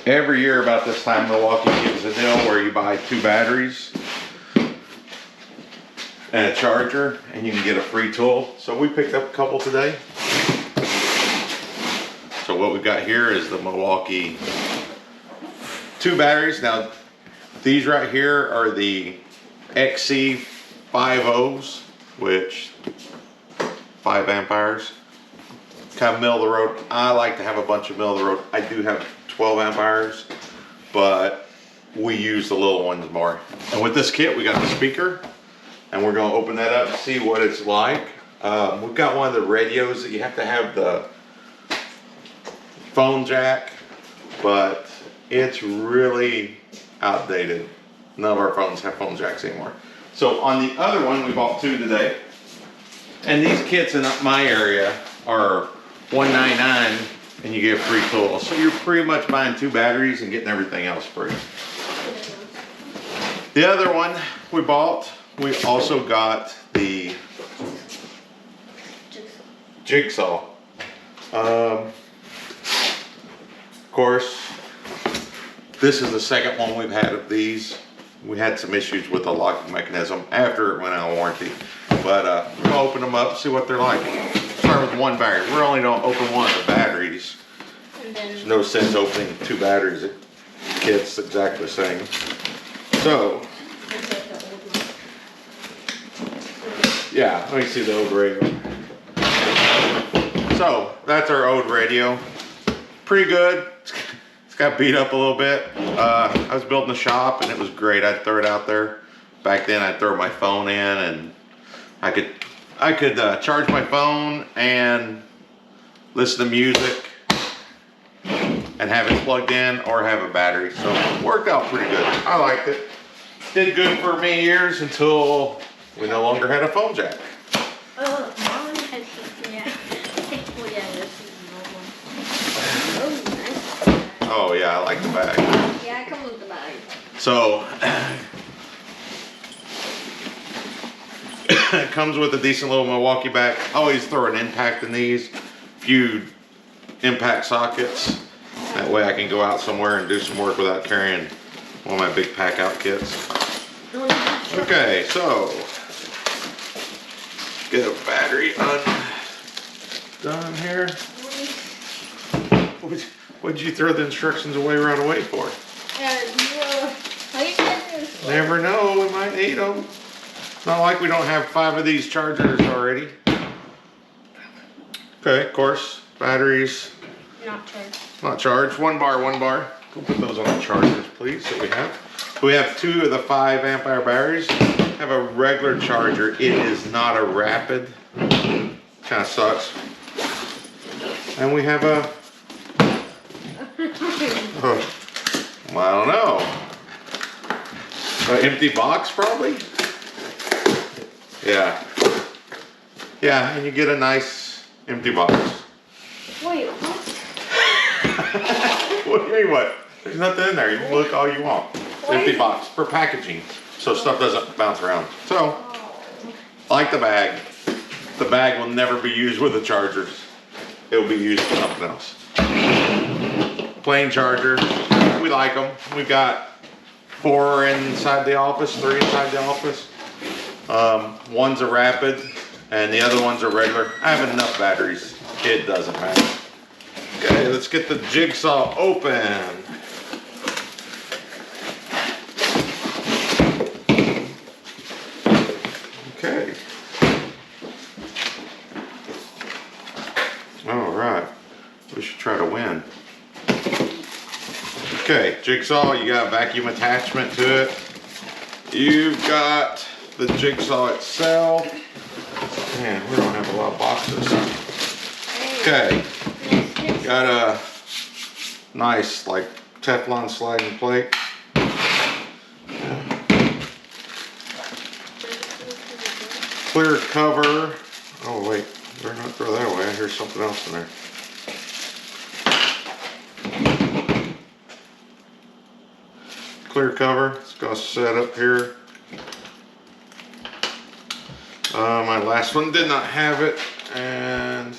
Every year about this time, Milwaukee gives a deal where you buy 2 batteries and a charger, and you can get a free tool. So we picked up a couple today. So what we've got here is the Milwaukee 2 batteries. Now, these right here are the XC5.0s, which 5 amp hours. Kind of middle of the road. I like to have a bunch of middle of the road. I do have 12 amp hours, but we use the little ones more. And with this kit, we got the speaker, and we're going to open that up and see what it's like. We've got one of the radios that you have to have the phone jack, but it's really outdated. None of our phones have phone jacks anymore. So on the other one, we bought 2 today, and these kits in my area are $1.99, and you get a free tool. So you're pretty much buying 2 batteries and getting everything else free. The other one we bought, we also got the Jigsaw. Of course, this is the second one we've had of these. We had some issues with the locking mechanism after it went out of warranty. But we're gonna open them up, see what they're like. Start with 1 battery. We're only gonna open one of the batteries. There's no sense opening 2 batteries. The kit's exactly the same. So, yeah, let me see the old radio. So, that's our old radio. Pretty good. It's got beat up a little bit. I was building a shop and it was great. I'd throw it out there. Back then I'd throw my phone in and I could charge my phone and listen to music and have it plugged in or have a battery. So it worked out pretty good. I liked it. Did good for many years until we no longer had a phone jack. Oh, mine had, yeah. Oh, yeah, this is an old one. Oh, nice. Oh yeah, I like the bag. Yeah, it comes with the bag. So it comes with a decent little Milwaukee bag. I always throw an impact in these, few impact sockets. That way I can go out somewhere and do some work without carrying one of my big pack out kits. Okay, so get a battery undone here. What'd you throw the instructions away right away for? Never know, we might need them. It's not like we don't have 5 of these chargers already. Okay, of course, batteries. Not charged. Not charged. 1 bar, 1 bar. Go put those on the chargers, please, that we have. We have 2 of the 5 amp hour batteries. Have a regular charger. It is not a rapid. Kind of sucks. And we have a, well, I don't know. An empty box, probably? Yeah. Yeah, and you get a nice empty box. Wait, what? What do you mean what? There's nothing in there. You can look all you want. Empty box for packaging, so stuff doesn't bounce around. So, like the bag. The bag will never be used with the chargers. It will be used for something else. Plain charger. We like them. We've got 4 inside the office, 3 inside the office. One's a rapid, and the other ones are regular. I have enough batteries. It doesn't matter. Okay, let's get the Jigsaw open. Okay. All right. We should try to win. Okay, Jigsaw, you got a vacuum attachment to it. You've got the Jigsaw itself. Man, we don't have a lot of boxes. Okay. Got a nice, like, Teflon sliding plate. Clear cover. Oh wait, better not throw that away. I hear something else in there. Clear cover. It's got set up here. My last one did not have it, and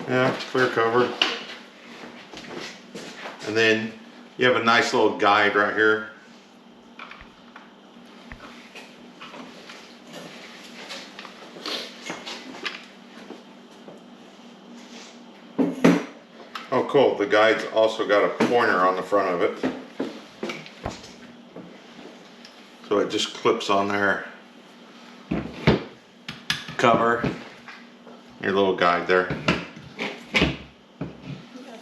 yeah, clear cover. And then you have a nice little guide right here. Oh cool, the guide's also got a pointer on the front of it. So it just clips on there. Cover, your little guide there.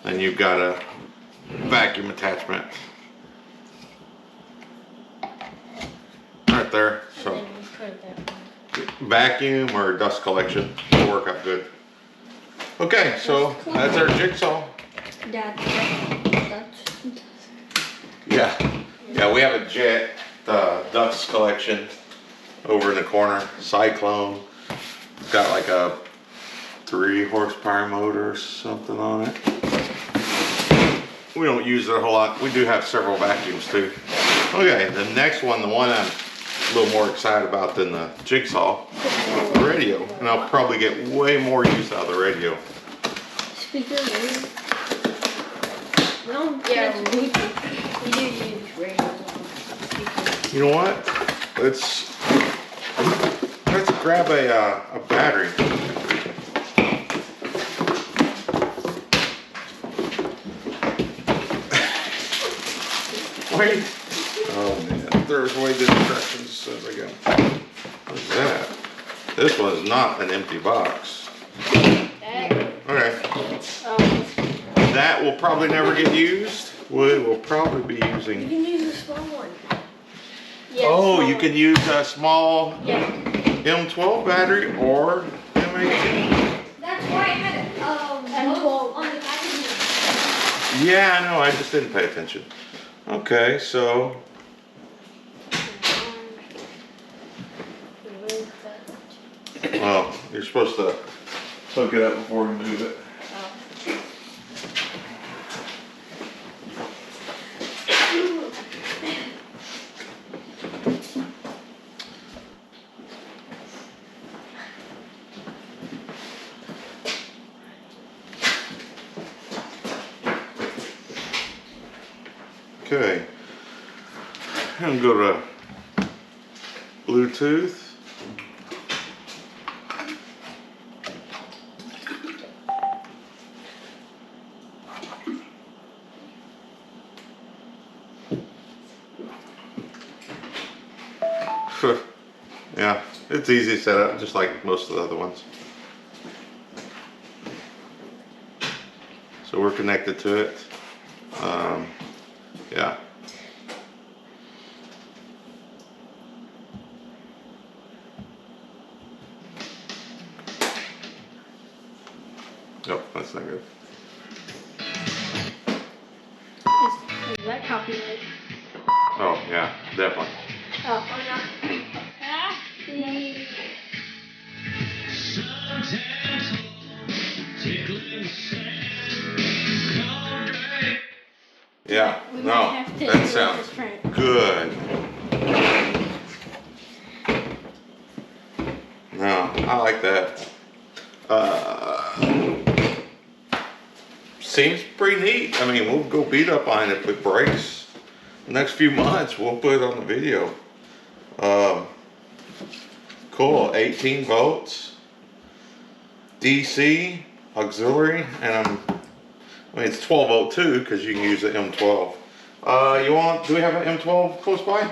And you've got a vacuum attachment right there. So vacuum or dust collection will work out good. Okay, so that's our Jigsaw. Yeah, we have a jet dust collection over in the corner. Cyclone. It's got like a 3 horsepower motor or something on it. We don't use it a whole lot. We do have several vacuums too. Okay, the next one, the one I'm a little more excited about than the Jigsaw, the radio. And I'll probably get way more use out of the radio. Speaker radio. No, yeah, we do use radio. You know what? Let's grab a battery. Wait. Oh man, there's way the instructions says I go. What is that? This one's not an empty box. Okay. That will probably never get used. We will probably be using. You can use a small one. Yeah, oh, you can use a small M12 battery or M18. That's why I had M12 on the packaging. Yeah, I know. I just didn't pay attention. Okay, so. Well, you're supposed to hook it up before we move it. Okay, I'm gonna go to Bluetooth. Yeah, it's easy to set up, just like most of the other ones. So we're connected to it. Yeah. Nope, that's not good. Is that copyright? Oh, yeah, definitely. Oh, or not. Yeah, no, that sounds good. No, I like that. Seems pretty neat. I mean, we'll go beat up on it if it breaks. The next few months, we'll put it on the video. Cool, 18 volts, DC, auxiliary, and I mean, it's 12 volt too, because you can use the M12. Do we have an M12 close by?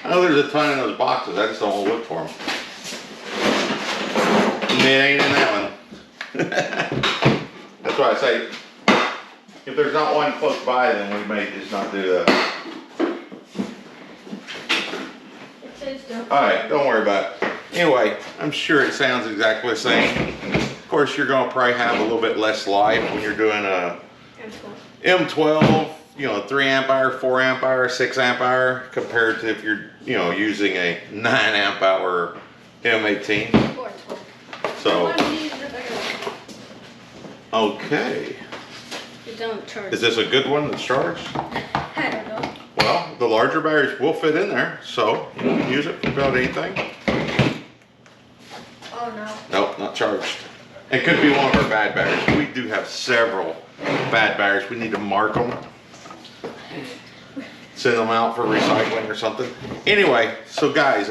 I know there's a ton in those boxes, I just don't want to look for them. It ain't in that one. That's why I say, if there's not one close by, then we may just not do that. Alright, don't worry about it. Anyway, I'm sure it sounds exactly the same. Of course, you're going to probably have a little bit less life when you're doing a M12, you know, 3 amp hour, 4 amp hour, 6 amp hour, compared to if you're, you know, using a 9 amp hour M18. So, okay. It don't charge. Is this a good one that's charged? I don't know. Well, the larger batteries will fit in there, so you can use it for about anything. Oh no. Nope, not charged. It could be one of our bad batteries. We do have several bad batteries. We need to mark them. send them out for recycling or something. Anyway, so guys,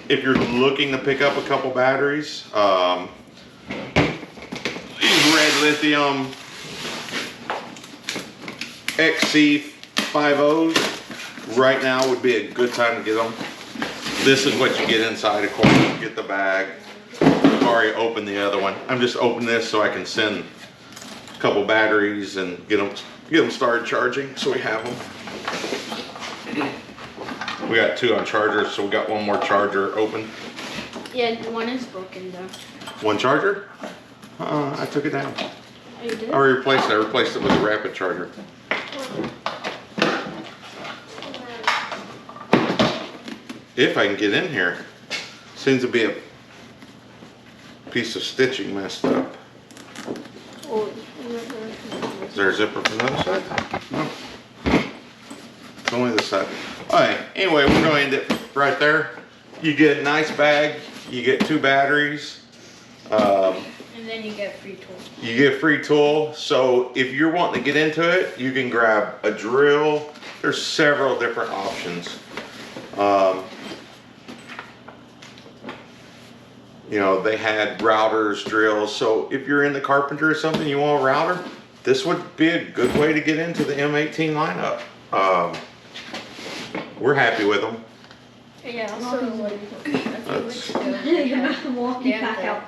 if you're looking to pick up a couple batteries, these red lithium XC5.0s right now would be a good time to get them. This is what you get inside, of course. You get the bag. I've already opened the other one. I'm just opening this so I can send a couple batteries and get them started charging, so we have them. We got 2 on chargers, so we got 1 more charger open. Yeah, one is broken though. 1 charger? I took it down. Oh, you did? I replaced it. I replaced it with a rapid charger. If I can get in here. Seems to be a piece of stitching messed up. Oh, Is there a zipper from the other side? No. It's only this side. Alright, anyway, we're going to end it right there. You get a nice bag. You get 2 batteries. and then you get free tool. You get a free tool. So if you're wanting to get into it, you can grab a drill. There's several different options. You know, they had routers, drills. So if you're in the carpenter or something, you want a router, this would be a good way to get into the M18 lineup. We're happy with them. Yeah, also like a few weeks ago, Milwaukee back out.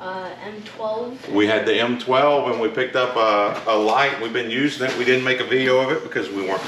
M12. We had the M12 and we picked up a light. We've been using it. We didn't make a video of it because we weren't